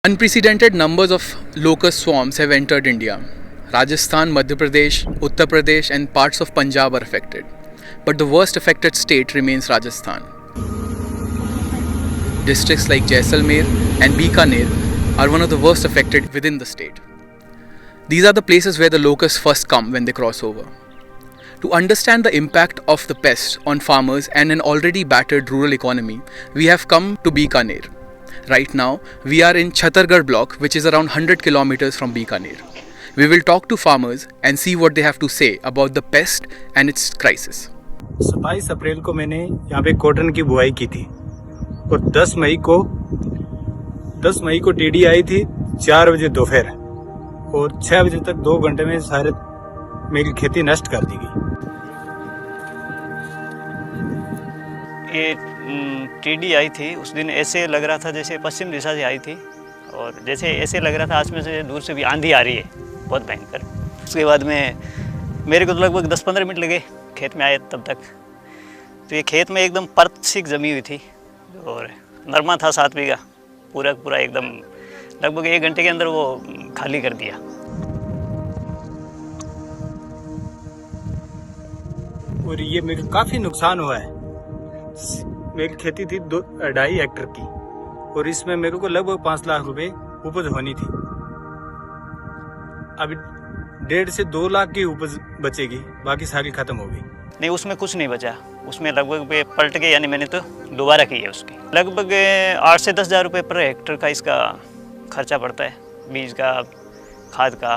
Unprecedented numbers of locust swarms have entered India. Rajasthan, Madhya Pradesh, Uttar Pradesh, and parts of Punjab are affected. But the worst affected state remains Rajasthan. Districts like Jaisalmer and Bikaner are one of the worst affected within the state. These are the places where the locusts first come when they cross over. To understand the impact of the pest on farmers and an already battered rural economy, we have come to Bikaner. Right now, we are in Chhattargarh block, which is around 100 kilometers from Bikaner. We will talk to farmers and see what they have to say about the pest and its crisis. 27 अप्रैल को मैंने यहाँ पे cotton की बुआई की थी और 10 मई को टीडी आई थी 4 बजे दोपहर और 6 बजे तक 2 घंटे में सारे मेरी खेती नष्ट कर दी गई। ये टीडी आई थी उस दिन ऐसे लग रहा था जैसे पश्चिम दिशा से आई थी और जैसे ऐसे लग रहा था आसमान से दूर से भी आंधी आ रही है बहुत भयंकर। उसके बाद में मेरे को तो लगभग 10-15 मिनट लगे खेत में आए तब तक। तो ये खेत में एकदम परत सी जमी हुई थी और नरमा था 7 बीघा पूरा एकदम लगभग 1 घंटे के अंदर वो खाली कर दिया। और ये मेरे काफ़ी नुकसान हुआ है। मेरी खेती थी 2.5 हेक्टर की और इसमें मेरे को लगभग 5 लाख रुपए उपज होनी थी। अभी 1.5 से 2 लाख की उपज बचेगी, बाकी सारी खत्म हो गई। नहीं, उसमें कुछ नहीं बचा। उसमें लगभग पलट के यानी मैंने तो दोबारा की है उसकी। लगभग 8 से 10 हज़ार रुपये पर हेक्टर का इसका खर्चा पड़ता है, बीज का, खाद का,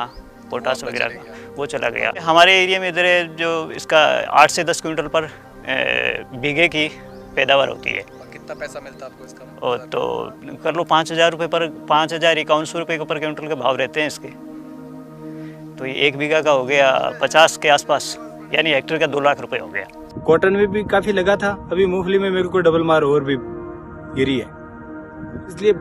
पोटास वगैरह का, वो चला गया। हमारे एरिया में इधर जो इसका 8 से 10 क्विंटल पर बीघे की पैदावार होती है। कितना पैसा मिलता है आपको इसका? और तो कर लो 5,000 रुपये पर 5,051 रुपये पर क्विंटल के भाव रहते हैं इसके। तो ये 1 बीघा का हो गया 50 के आसपास, यानी हेक्टर का 2 लाख रुपए हो गया। कॉटन में भी काफ़ी लगा था, अभी मूंगफली में मेरे को डबल मार और भी गिरी है, इसलिए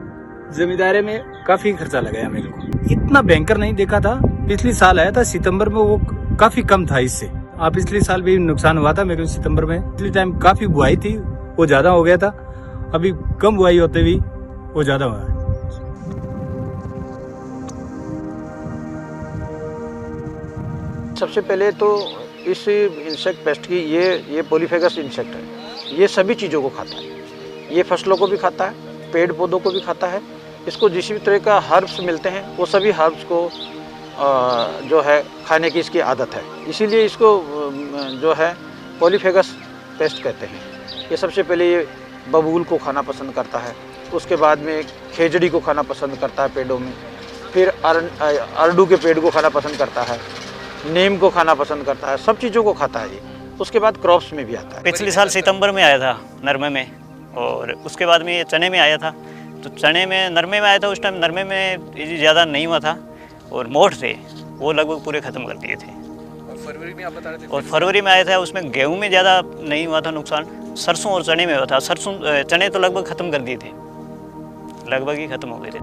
जमींदारी में काफ़ी खर्चा लगाया मेरे को। इतना भयंकर नहीं देखा था। पिछले साल आया था सितंबर में, वो काफ़ी कम था इससे। पिछले साल भी नुकसान हुआ था मेरे को सितंबर में। पिछले टाइम काफ़ी बुआई थी, वो ज़्यादा हो गया था। अभी कम बुआई होते भी वो ज़्यादा हुआ है। सबसे पहले तो इस इंसेक्ट पेस्ट की ये पॉलीफेगस इंसेक्ट है। ये सभी चीज़ों को खाता है। ये फसलों को भी खाता है, पेड़ पौधों को भी खाता है। इसको जिस भी तरह का हर्ब्स मिलते हैं वो सभी हर्ब्स को जो है खाने की इसकी आदत है। इसीलिए इसको जो है पॉलीफेगस पेस्ट कहते हैं। ये सबसे पहले ये बबूल को खाना पसंद करता है, उसके बाद में खेजड़ी को खाना पसंद करता है पेड़ों में, फिर अरडू के पेड़ को खाना पसंद करता है, नीम को खाना पसंद करता है, सब चीज़ों को खाता है ये। उसके बाद क्रॉप्स में भी आता है। पिछले साल सितंबर में आया था नरमे में, और उसके बाद में ये चने में आया था। तो चने में नरमे में आया था, उस टाइम नरमे में ज़्यादा नहीं हुआ था और मोठ थे वो लगभग पूरे ख़त्म कर दिए थे। और फरवरी में आप बता रहे थे? और फरवरी में आया था, उसमें गेहूं में ज़्यादा नहीं हुआ था नुकसान, सरसों और चने में हुआ था। चने तो लगभग ख़त्म कर दिए थे, लगभग ही ख़त्म हो गए थे।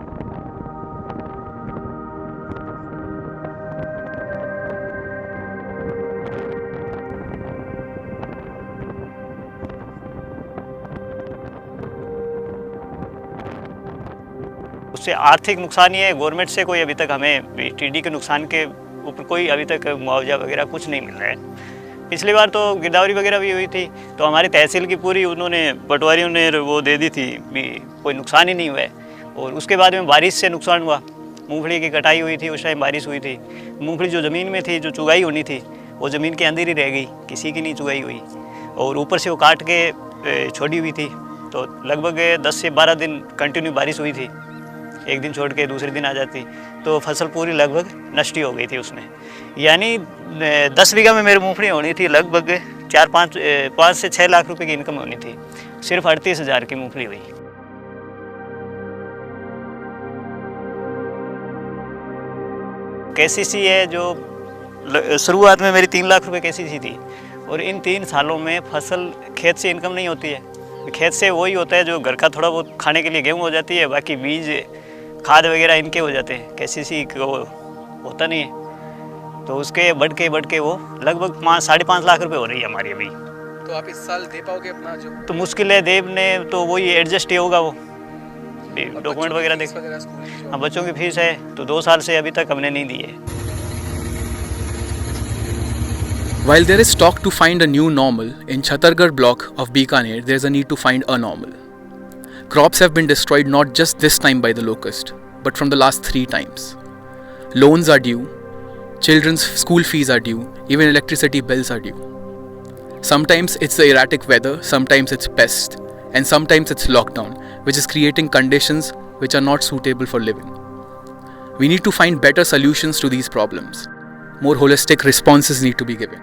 उससे आर्थिक नुकसान ये है, गवर्नमेंट से कोई अभी तक हमें टीडी के नुकसान के ऊपर कोई अभी तक मुआवजा वगैरह कुछ नहीं मिल रहा है। पिछली बार तो गिरदावरी वगैरह भी हुई थी, तो हमारी तहसील की पूरी उन्होंने पटवारियों ने वो दे दी थी, भी कोई नुकसान ही नहीं हुआ है। और उसके बाद में बारिश से नुकसान हुआ। मूंगफली की कटाई हुई थी, उस टाइम बारिश हुई थी। मूंगफली जो ज़मीन में थी, जो चुगाई होनी थी, वो ज़मीन के अंदर ही रह गई, किसी की नहीं चुगाई हुई। और ऊपर से वो काट के छोड़ी हुई थी। तो लगभग 10 से 12 दिन कंटिन्यू बारिश हुई थी, एक दिन छोड़ के दूसरे दिन आ जाती, तो फसल पूरी लगभग नष्ट ही हो गई थी उसमें। यानी 10 बीघा में मेरी मूंगफली होनी थी, लगभग 5 से 6 लाख रुपए की इनकम होनी थी, सिर्फ 38,000 की मूंगफली हुई। केसीसी है जो शुरुआत में मेरी 3 लाख रुपए केसीसी थी, और इन 3 सालों में फसल खेत से इनकम नहीं होती है। खेत से वही होता है जो घर का थोड़ा बहुत खाने के लिए गेहूँ हो जाती है, बाकी बीज खाद वगैरह इनके हो जाते हैं, केसीसी को होता नहीं है। तो उसके बढ़ के वो लगभग 5-5.5 लाख रुपए हो रही है हमारी अभी। तो आप इस साल दे पाओगे अपना जो? तो मुश्किल है, देव ने तो वही एडजस्ट ही होगा वो। डॉक्यूमेंट वगैरह देख। हाँ, बच्चों की फीस है तो 2 साल से अभी तक हमने नहीं दी है। While there is talk to find a new normal, in Chhattargarh block of Bikaner, there is a need to find a normal. Crops have been destroyed not just this time by the locust, but from the last 3 times. Loans are due, children's school fees are due, even electricity bills are due. Sometimes it's the erratic weather, sometimes it's pests, and sometimes it's lockdown, which is creating conditions which are not suitable for living. We need to find better solutions to these problems. More holistic responses need to be given.